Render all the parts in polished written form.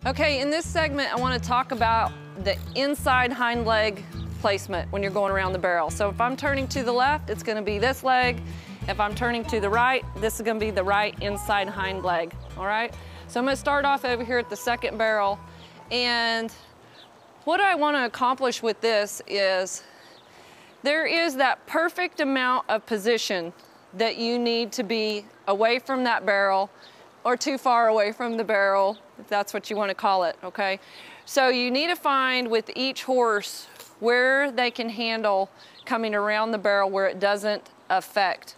Okay, in this segment, I want to talk about the inside hind leg placement when you're going around the barrel. So if I'm turning to the left, it's going to be this leg. If I'm turning to the right, this is going to be the right inside hind leg, all right? So I'm going to start off over here at the second barrel. And what I want to accomplish with this is there is that perfect amount of position that you need to be away from that barrel or too far away from the barrel, if that's what you want to call it, okay? So you need to find with each horse where they can handle coming around the barrel where it doesn't affect.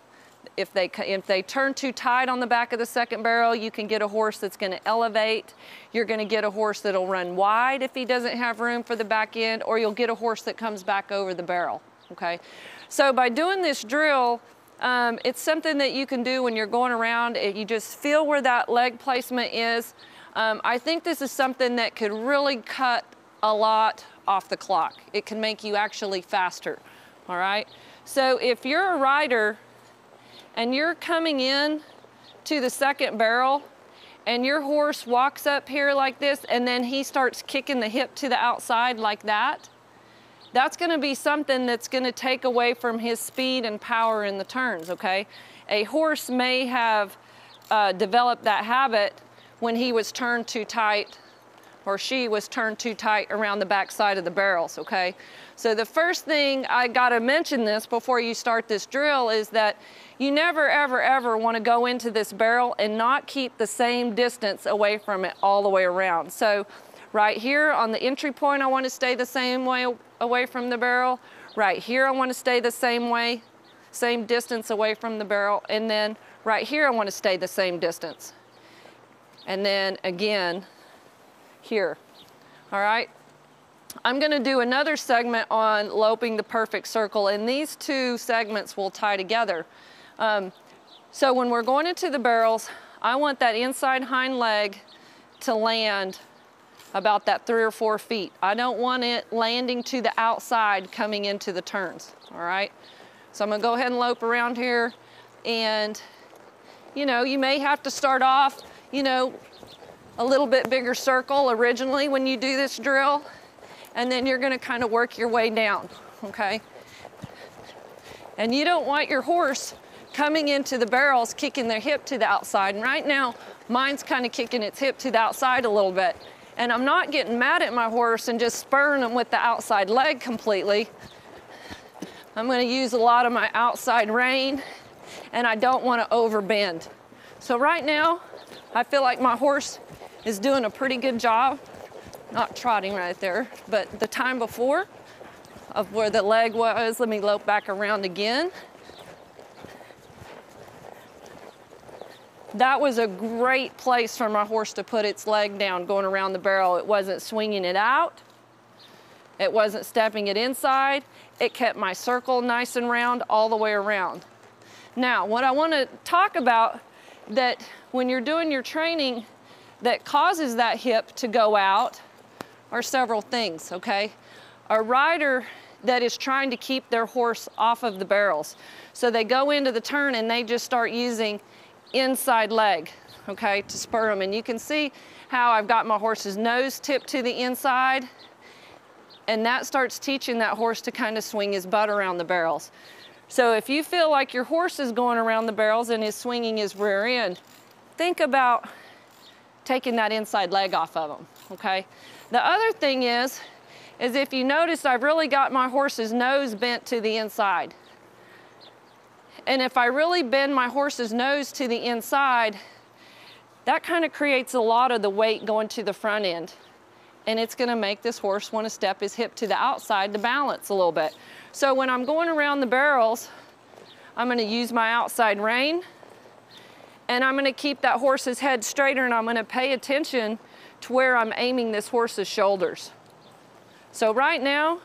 If they turn too tight on the back of the second barrel, you can get a horse that's going to elevate. You're going to get a horse that'll run wide if he doesn't have room for the back end, or you'll get a horse that comes back over the barrel, okay? So by doing this drill, it's something that you can do when you're going around. You just feel where that leg placement is. I think this is something that could really cut a lot off the clock. It can make you actually faster, all right? So if you're a rider and you're coming in to the second barrel and your horse walks up here like this and then he starts kicking the hip to the outside like that, that's going to be something that's going to take away from his speed and power in the turns, okay? A horse may have developed that habit when he was turned too tight or she was turned too tight around the back side of the barrels, okay? So the first thing, I got to mention this before you start this drill, is that you never, ever, ever want to go into this barrel and not keep the same distance away from it all the way around. So right here on the entry point, I want to stay the same way away from the barrel. Right here, I want to stay the same way, same distance away from the barrel. And then right here, I want to stay the same distance. And then again, here, all right? I'm going to do another segment on loping the perfect circle, and these two segments will tie together. So when we're going into the barrels, I want that inside hind leg to land about that 3 or 4 feet. I don't want it landing to the outside coming into the turns, all right? So I'm gonna go ahead and lope around here, and you know, you may have to start off, you know, a little bit bigger circle originally when you do this drill, and then you're gonna kind of work your way down, okay? And you don't want your horse coming into the barrels kicking their hip to the outside. And right now, mine's kind of kicking its hip to the outside a little bit. And I'm not getting mad at my horse and just spurring him with the outside leg completely. I'm going to use a lot of my outside rein, and I don't want to overbend. So right now, I feel like my horse is doing a pretty good job. Not trotting right there, but the time before of where the leg was, let me lope back around again. That was a great place for my horse to put its leg down going around the barrel. It wasn't swinging it out. It wasn't stepping it inside. It kept my circle nice and round all the way around. Now, what I want to talk about that when you're doing your training that causes that hip to go out are several things, okay? A rider that is trying to keep their horse off of the barrels. So they go into the turn and they just start using inside leg, okay, to spur them. And you can see how I've got my horse's nose tipped to the inside, and that starts teaching that horse to kind of swing his butt around the barrels. So if you feel like your horse is going around the barrels and is swinging his rear end, think about taking that inside leg off of him, okay? The other thing is if you notice, I've really got my horse's nose bent to the inside. And if I really bend my horse's nose to the inside, that kind of creates a lot of the weight going to the front end. And it's going to make this horse want to step his hip to the outside to balance a little bit. So when I'm going around the barrels, I'm going to use my outside rein, and I'm going to keep that horse's head straighter, and I'm going to pay attention to where I'm aiming this horse's shoulders. So right now,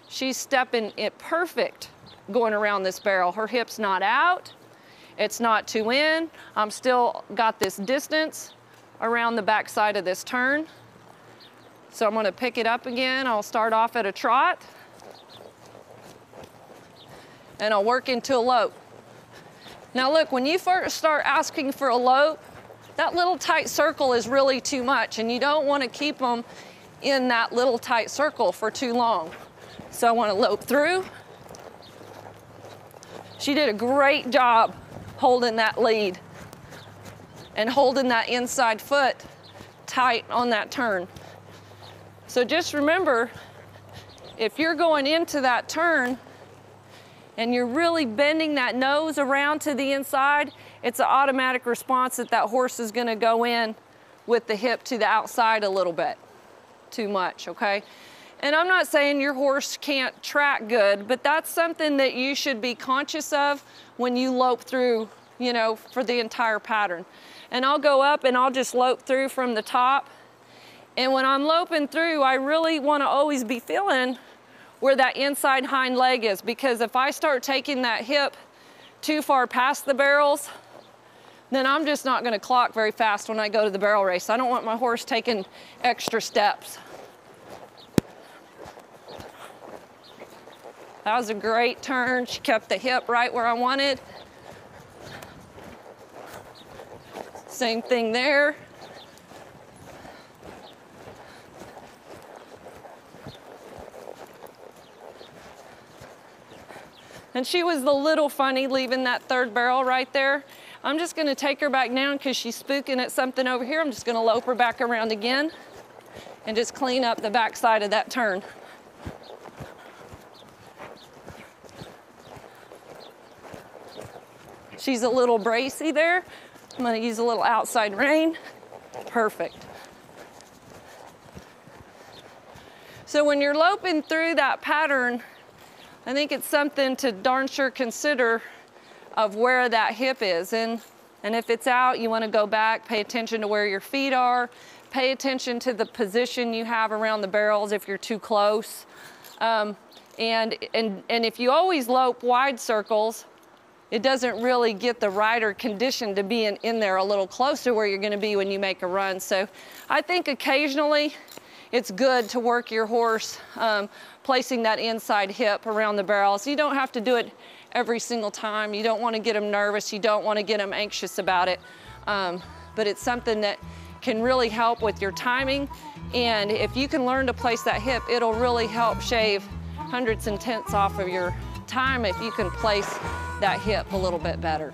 she's stepping it perfect going around this barrel. Her hip's not out, it's not too in. I'm still got this distance around the back side of this turn. So I'm going to pick it up again. I'll start off at a trot, and I'll work into a lope. Now look, when you first start asking for a lope, That little tight circle is really too much, and you don't want to keep them in that little tight circle for too long. So I want to lope through. She did a great job holding that lead and holding that inside foot tight on that turn. So just remember, if you're going into that turn and you're really bending that nose around to the inside, it's an automatic response that that horse is going to go in with the hip to the outside a little bit too much, okay? And I'm not saying your horse can't track good, but that's something that you should be conscious of when you lope through, you know, for the entire pattern. And I'll go up and I'll just lope through from the top. And when I'm loping through, I really want to always be feeling where that inside hind leg is, because if I start taking that hip too far past the barrels, then I'm just not going to clock very fast when I go to the barrel race. I don't want my horse taking extra steps. That was a great turn. She kept the hip right where I wanted. Same thing there. And she was a little funny leaving that third barrel right there. I'm just gonna take her back down because she's spooking at something over here. I'm just gonna lope her back around again and just clean up the back side of that turn. She's a little bracy there. I'm gonna use a little outside rein. Perfect. So when you're loping through that pattern, I think it's something to darn sure consider of where that hip is. And if it's out, you wanna go back, pay attention to where your feet are, pay attention to the position you have around the barrels if you're too close. And if you always lope wide circles, it doesn't really get the rider conditioned to be in there a little closer where you're gonna be when you make a run. So I think occasionally it's good to work your horse placing that inside hip around the barrels. You don't have to do it every single time. You don't wanna get them nervous. You don't wanna get them anxious about it. But it's something that can really help with your timing. And if you can learn to place that hip, it'll really help shave hundreds and tenths off of your time if you can place that hip a little bit better.